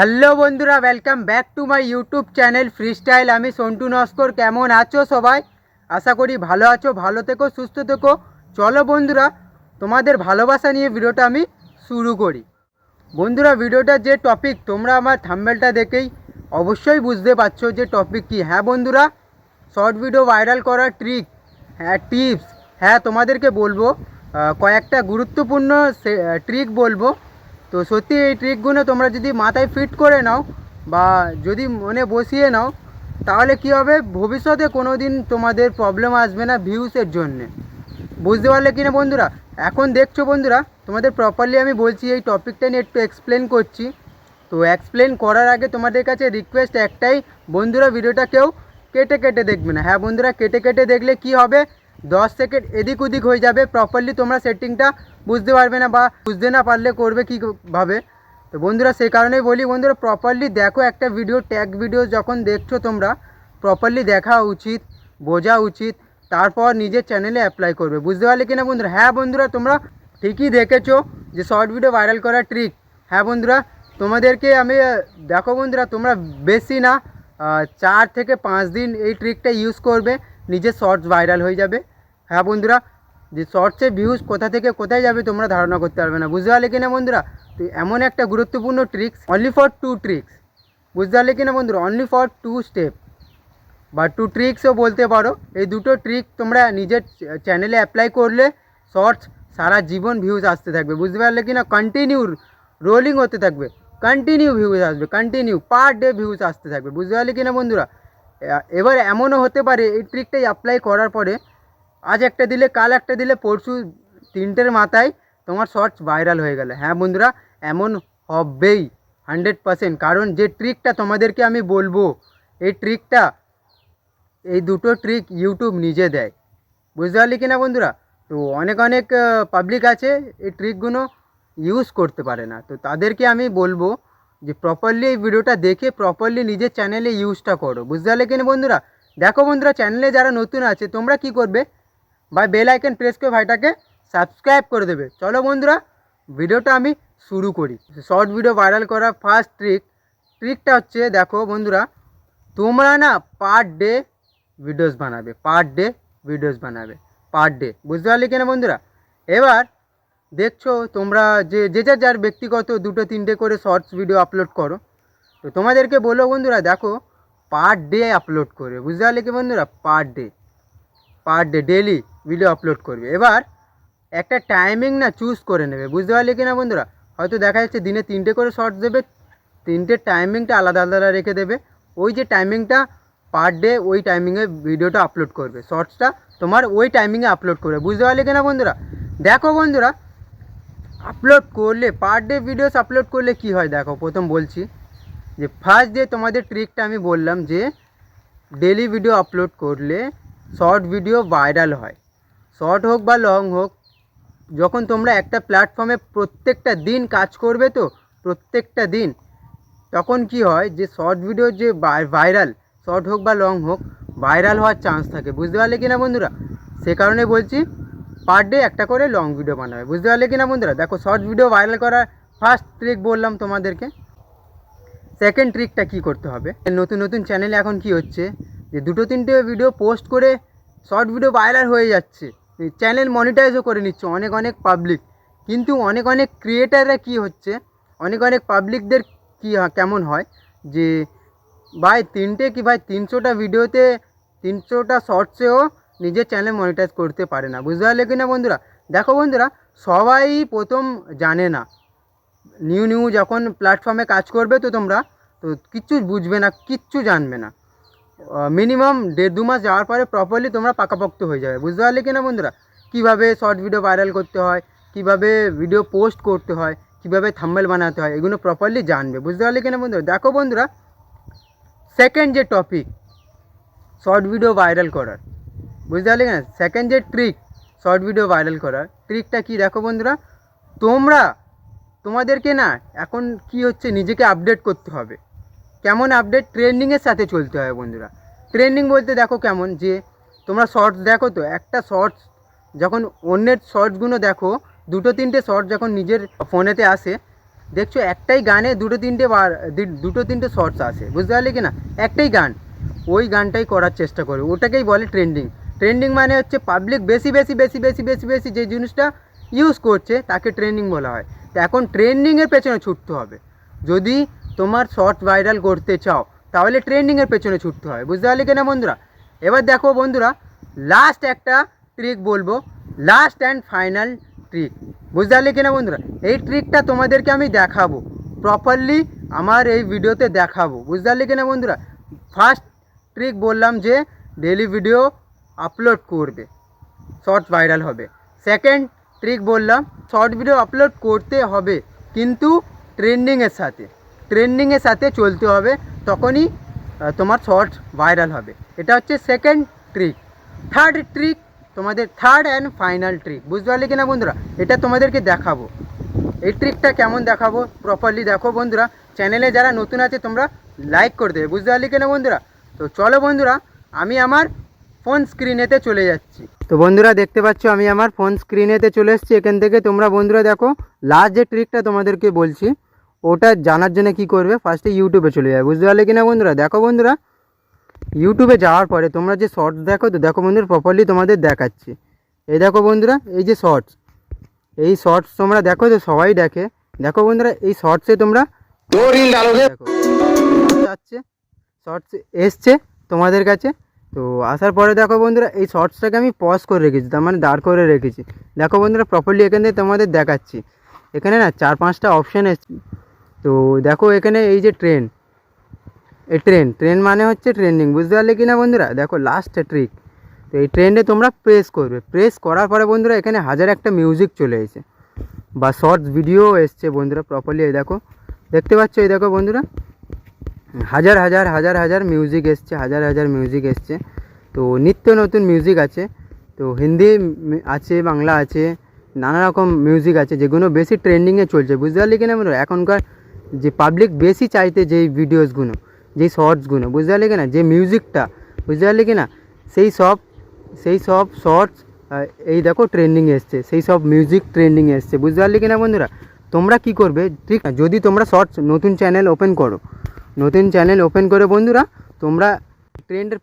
Hello বন্ধুরা, welcome back to my YouTube channel freestyle. আমি সন্টু নস্কর। কেমন আছো সবাই? আশা করি ভালো আছো, ভালো থেকো, সুস্থ থেকো। চলো বন্ধুরা, তোমাদের ভালোবাসা নিয়ে ভিডিওটা আমি শুরু করি। বন্ধুরা, ভিডিওটার যে টপিক তোমরা আমার থাম্বনেলটা দেখেই অবশ্যই বুঝতে পারছো যে টপিক কী। হ্যাঁ বন্ধুরা, শর্ট ভিডিও ভাইরাল করার ট্রিক, হ্যাঁ টিপস, হ্যাঁ তোমাদেরকে বলবো কয়েকটা গুরুত্বপূর্ণ ট্রিক বলবো। তো সত্যি এই ট্রিকগুলো তোমরা যদি মাথায় ফিট করে নাও বা যদি মনে বসিয়ে নাও, তাহলে কি হবে, ভবিষ্যতে কোনো দিন তোমাদের প্রবলেম আসবে না ভিউসের জন্যে। বুঝতে পারলে কি না বন্ধুরা? এখন দেখছো বন্ধুরা, তোমাদের প্রপারলি আমি বলছি, এই টপিকটা নিয়ে একটু এক্সপ্লেন করছি। তো এক্সপ্লেন করার আগে তোমাদের কাছে রিকোয়েস্ট একটাই, বন্ধুরা ভিডিওটা কেউ কেটে কেটে দেখবে না। হ্যাঁ বন্ধুরা, কেটে কেটে দেখলে কি হবে, 10 সেকেন্ড এদিক ওদিক হয়ে যাবে, প্রপারলি তোমরা সেটিংটা বুঝতে পারবে না, বা বুঝতে না পারলে করবে কীভাবে। তো বন্ধুরা, সেই কারণেই বলি বন্ধুরা, প্রপারলি দেখো একটা ভিডিও, ট্যাগ ভিডিও যখন দেখছো তোমরা, প্রপারলি দেখা উচিত, বোঝা উচিত, তারপর নিজের চ্যানেলে অ্যাপ্লাই করবে। বুঝতে পারলে কিনা বন্ধুরা? হ্যাঁ বন্ধুরা, তোমরা ঠিকই দেখেছো যে শর্ট ভিডিও ভাইরাল করার ট্রিক। হ্যাঁ বন্ধুরা, তোমাদেরকে আমি দেখো বন্ধুরা, তোমরা বেশি না 4 থেকে 5 দিন এই ট্রিকটা ইউজ করবে, নিজের শর্টস ভাইরাল হয়ে যাবে। হ্যাঁ বন্ধুরা, যে শর্টসে ভিউজ কোথা থেকে কোথায় যাবে তোমরা ধারণা করতে পারবে না। বুঝতে পারলে কিনা বন্ধুরা? তো এমন একটা গুরুত্বপূর্ণ ট্রিক্স, অনলি ফর 2 ট্রিক্স। বুঝতে পারলে কিনা বন্ধুরা? অনলি ফর 2 স্টেপ বা 2 ট্রিক্সও বলতে পারো। এই দুটো ট্রিক তোমরা নিজের চ্যানেলে অ্যাপ্লাই করলে শর্টস সারা জীবন ভিউজ আসতে থাকবে। বুঝতে পারলে কিনা? কন্টিনিউ রোলিং হতে থাকবে, কন্টিনিউ ভিউজ আসবে, কন্টিনিউ পার ডে ভিউজ আসতে থাকবে। বুঝতে পারলে কিনা বন্ধুরা? এবার এমনও হতে পারে এই ট্রিকটাই অ্যাপ্লাই করার পরে আজ একটা দিলে, কাল একটা দিলে, পরশু 3টের মাথায় তোমার শর্টস ভাইরাল হয়ে গেলে। হ্যাঁ বন্ধুরা, এমন হবেই 100%। কারণ যে ট্রিকটা তোমাদেরকে আমি বলবো, এই ট্রিকটা, এই দুটো ট্রিক ইউটিউব নিজে দেয়। বুঝতে পারলি কিনা বন্ধুরা? তো অনেক অনেক পাবলিক আছে এই ট্রিকগুলো ইউজ করতে পারে না। তো তাদেরকে আমি বলবো যে প্রপারলি এই ভিডিওটা দেখে প্রপারলি নিজের চ্যানেলে ইউজটা করো। বুঝতে পারলে কিনা বন্ধুরা? দেখো বন্ধুরা, চ্যানেলে যারা নতুন আছে তোমরা কি করবে, ভাই বেল আইকন প্রেস করে ভাইটাকে সাবস্ক্রাইব করে দেবে। চলো বন্ধুরা, ভিডিওটা আমি শুরু করি। শর্ট ভিডিও ভাইরাল করার ফার্স্ট ট্রিকটা হচ্ছে, দেখো বন্ধুরা, তোমরা না পার ডে ভিডিওস বানাবে, পার ডে ভিডিওস বানাবে, পার ডে। বুঝতে পারলে কিনা বন্ধুরা? এবার দেখছো তোমরা যে যার ব্যক্তিগত 2-3টে করে শর্টস ভিডিও আপলোড করো। তো তোমাদেরকে বলো বন্ধুরা, দেখো পার ডে আপলোড করবে। বুঝতে পারলে কি বন্ধুরা? Per day daily video upload করবে। এবার একটা টাইমিং না চুজ করে নেবে। বুঝতে পারলে কি না বন্ধুরা? হয়তো দেখা যাচ্ছে দিনে 3টে করে শর্টস দেবে, 3টের টাইমিংটা আলাদা আলাদা রেখে দেবে। ওই যে টাইমিংটা পার ডে, ওই টাইমিংয়ে ভিডিওটা আপলোড করবে, শর্টসটা তোমার ওই টাইমিংয়ে আপলোড করবে। বুঝতে পারলে কি না বন্ধুরা? দেখো বন্ধুরা, আপলোড করলে, পার ডে ভিডিওস আপলোড করলে কি হয়, দেখো প্রথম বলছি যে ফার্স্ট ডে তোমাদের ট্রিকটা আমি বললাম যে ডেলি ভিডিও আপলোড করলে শর্ট ভিডিও ভাইরাল হয়। শর্ট হোক বা লং হোক, যখন তোমরা একটা প্ল্যাটফর্মে প্রত্যেকটা দিন কাজ করবে, তো প্রত্যেকটা দিন, তখন কি হয় যে শর্ট ভিডিও যে ভাইরাল, শর্ট হোক বা লং হোক, ভাইরাল হওয়ার চান্স থাকে। বুঝতে পারলে কি না বন্ধুরা? সে কারণে বলছি পার ডে একটা করে লং ভিডিও বানাবে। বুঝতে পারলে কি না বন্ধুরা? দেখো, শর্ট ভিডিও ভাইরাল করার ফার্স্ট ট্রিক বললাম তোমাদেরকে। সেকেন্ড ট্রিকটা কি করতে হবে, নতুন নতুন চ্যানেলে এখন কি হচ্ছে যে 2-3টে ভিডিও পোস্ট করে শর্ট ভিডিও ভাইরাল হয়ে যাচ্ছে, চ্যানেল মনিটাইজও করে নিচ্ছে অনেক অনেক পাবলিক। কিন্তু অনেক অনেক ক্রিয়েটাররা কি হচ্ছে, অনেক অনেক পাবলিকদের কি কেমন হয় যে ভাই 3টে কি ভাই 300টা ভিডিওতে, 300টা শর্টসেও নিজের চ্যানেল মনিটাইজ করতে পারে না। বুঝতে পারলে কি না বন্ধুরা? দেখো বন্ধুরা, সবাই প্রথম জানে না, নিউ যখন প্ল্যাটফর্মে কাজ করবে, তো তোমরা তো কিচ্ছু বুঝবে না, কিচ্ছু জানবে না। মিনিমাম 1.5-2 মাস যাওয়ার পরে প্রপারলি তোমরা পাকাপোক্ত হয়ে যাবে। বুঝতে পারলে কি না বন্ধুরা? কীভাবে শর্ট ভিডিও ভাইরাল করতে হয়, কীভাবে ভিডিও পোস্ট করতে হয়, কীভাবে থাম্বনেল বানাতে হয়, এগুলো প্রপারলি জানবে। বুঝতে পারলে কি না বন্ধুরা? দেখো বন্ধুরা, সেকেন্ড যে টপিক শর্ট ভিডিও ভাইরাল করার, বুঝতে পারলে কি না? সেকেন্ড যে ট্রিক শর্ট ভিডিও ভাইরাল করার, ট্রিকটা কি দেখো বন্ধুরা, তোমাদেরকে না এখন কি হচ্ছে, নিজেকে আপডেট করতে হবে। কেমন আপডেট? ট্রেন্ডিংয়ের সাথে চলতে হবে বন্ধুরা। ট্রেন্ডিং বলতে দেখো কেমন, যে তোমরা শর্টস দেখো, তো একটা শর্টস যখন অন্যের শর্টসগুলো দেখো, 2-3টে শর্টস যখন নিজের ফোনেতে আসে, দেখছো একটাই গানে দুটো তিনটে শর্টস আসে, বুঝতে পারলে কি না, একটাই গান, ওই গানটাই করার চেষ্টা করবে, ওটাকেই বলে ট্রেন্ডিং। ট্রেন্ডিং মানে হচ্ছে পাবলিক বেশি বেশি বেশি বেশি বেশি বেশি যে জিনিসটা ইউজ করছে তাকে ট্রেন্ডিং বলা হয়। তো এখন ট্রেন্ডিংয়ের পেছনে ছুটতে হবে। যদি তোমার শর্টস ভাইরাল করতে চাও তাহলে ট্রেন্ডিংয়ের পেছনে ছুটতে হয়, বুঝতে পারলে কিনা বন্ধুরা। এবার দেখো বন্ধুরা, লাস্ট একটা ট্রিক বলবো, লাস্ট অ্যান্ড ফাইনাল ট্রিক, বুঝতে পারলে কিনা বন্ধুরা। এই ট্রিকটা তোমাদেরকে আমি দেখাবো প্রপারলি, আমার এই ভিডিওতে দেখাবো, বুঝতে পারলে কিনা বন্ধুরা। ফার্স্ট ট্রিক বললাম যে ডেলি ভিডিও আপলোড করবে, শর্টস ভাইরাল হবে। সেকেন্ড ট্রিক বললাম শর্ট ভিডিও আপলোড করতে হবে কিন্তু ট্রেন্ডিংয়ের সাথে চলতে হবে, তখনই তোমার শর্টস ভাইরাল হবে। এটা হচ্ছে সেকেন্ড ট্রিক। থার্ড ট্রিক, তোমাদের থার্ড অ্যান্ড ফাইনাল ট্রিক, বুঝতে পারলে কিনা বন্ধুরা, এটা তোমাদেরকে দেখাবো। এই ট্রিকটা কেমন দেখাবো প্রপারলি দেখো বন্ধুরা। চ্যানেলে যারা নতুন আছে তোমরা লাইক করে দেবে, বুঝতে পারলে কিনা বন্ধুরা। তো চলো বন্ধুরা, আমি আমার ফোন স্ক্রিনেতে চলে যাচ্ছি। তো বন্ধুরা দেখতে পাচ্ছ আমি আমার ফোন স্ক্রিনেতে চলে এসেছি। এখান থেকে তোমরা বন্ধুরা দেখো, লাস্ট যে ট্রিকটা তোমাদেরকে বলছি ওটা জানার জন্য কি করবে, ফার্স্টে ইউটিউবে চলে যাবে, বুঝতে পারলে কিনা বন্ধুরা। দেখো বন্ধুরা, ইউটিউবে যাওয়ার পরে তোমরা যে শর্টস দেখো, তো দেখো বন্ধুরা প্রপারলি তোমাদের দেখাচ্ছি। এই দেখো বন্ধুরা, এই যে শর্টস, এই শর্টস তোমরা দেখো, তো সবাই দেখে। দেখো বন্ধুরা, এই শর্টসে তোমরা দেখো যাচ্ছে, শর্টস এসছে তোমাদের কাছে। তো আসার পরে দেখো বন্ধুরা, এই শর্টসটাকে আমি পজ করে রেখেছি, তার মানে দাঁড় করে রেখেছি। দেখো বন্ধুরা প্রপারলি এখান থেকে তোমাদের দেখাচ্ছি। এখানে না 4-5টা অপশান এসছে। তো দেখো এখানে এই যে এই ট্রেন মানে হচ্ছে ট্রেন্ডিং, বুঝতে পারলে কি না বন্ধুরা। দেখো লাস্ট ট্রিক, তো এই ট্রেন্ডে তোমরা প্রেস করবে, প্রেস করার পরে বন্ধুরা এখানে হাজার একটা মিউজিক চলে এসেছে বা শর্টস ভিডিও এসছে বন্ধুরা প্রপারলি। এই দেখো দেখতে পাচ্ছ, এই দেখো বন্ধুরা হাজার হাজার হাজার হাজার মিউজিক এসছে, হাজার হাজার মিউজিক এসছে। তো নিত্য নতুন মিউজিক আছে, তো হিন্দি আছে, বাংলা আছে, নানা রকম মিউজিক আছে যেগুলো বেশি ট্রেন্ডিংয়ে চলছে, বুঝতে পারলি কিনা বন্ধুরা। এখনকার যে পাবলিক বেশি চাইতে যেই ভিডিওসগুলো, যেই শর্টসগুলো, বুঝতে পারলি কিনা, যে মিউজিকটা, বুঝতে পারলি কিনা, সেই সব শর্টস এই দেখো ট্রেন্ডিং এসছে, সেই সব মিউজিক ট্রেন্ডিং এসছে, বুঝতে পারলি কিনা বন্ধুরা। তোমরা কি করবে, ঠিক যদি তোমরা শর্টস নতুন চ্যানেল ওপেন করে বন্ধুরা তোমরা ট্রেন্ডে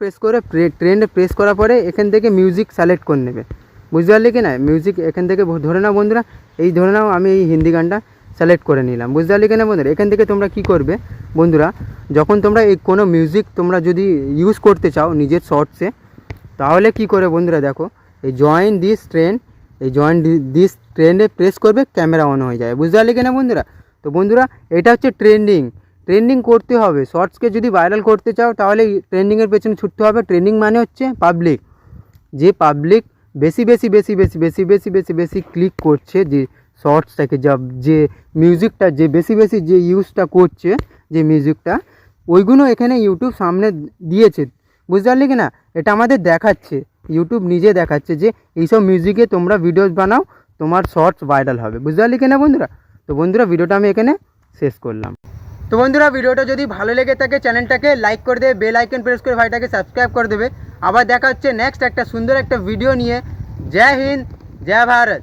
প্রেস করার পরে এখান থেকে মিউজিক সিলেক্ট করে নেবে, বুঝতে পারলে কি না। মিউজিক এখান থেকে ধরে নাও বন্ধুরা, এই ধরে নাও আমি এই হিন্দি গানটা সিলেক্ট করে নিলাম, বুঝতে পারলে কি না বন্ধুরা। এখান থেকে তোমরা কি করবে বন্ধুরা, যখন তোমরা এই কোনো মিউজিক তোমরা যদি ইউজ করতে চাও নিজের শর্টসে, তাহলে কি করে বন্ধুরা দেখো, এই জয়েন দিস ট্রেন্ডে প্রেস করবে, ক্যামেরা অন হয়ে যায়, বুঝতে পারলে কি না বন্ধুরা। তো বন্ধুরা এটা হচ্ছে ট্রেন্ডিং করতে হবে। শর্টসকে যদি ভাইরাল করতে চাও তাহলে ট্রেন্ডিংয়ের পেছনে ছুটতে হবে। ট্রেন্ডিং মানে হচ্ছে পাবলিক, যে পাবলিক বেশি বেশি বেশি বেশি বেশি বেশি বেশি বেশি ক্লিক করছে, যে শর্টসটাকে যে মিউজিকটা যে বেশি বেশি যে ইউজটা করছে, যে মিউজিকটা, ওইগুলো এখানে ইউটিউব সামনে দিয়েছে, বুঝতে পারলে কি না। এটা আমাদের দেখাচ্ছে, ইউটিউব নিজে দেখাচ্ছে যে এইসব মিউজিকে তোমরা ভিডিওস বানাও, তোমার শর্টস ভাইরাল হবে, বুঝতে পারলে কি না বন্ধুরা। তো বন্ধুরা ভিডিওটা আমি এখানে শেষ করলাম। তো বন্ধুরা ভিডিওটা যদি ভালো লেগে থাকে চ্যানেলটাকে লাইক করে দেবে, বেল আইকন প্রেস করে ভাইটাকে সাবস্ক্রাইব করে দেবে। আবার দেখা হচ্ছে নেক্সট একটা সুন্দর একটা ভিডিও নিয়ে। জয় হিন্দ, জয় ভারত।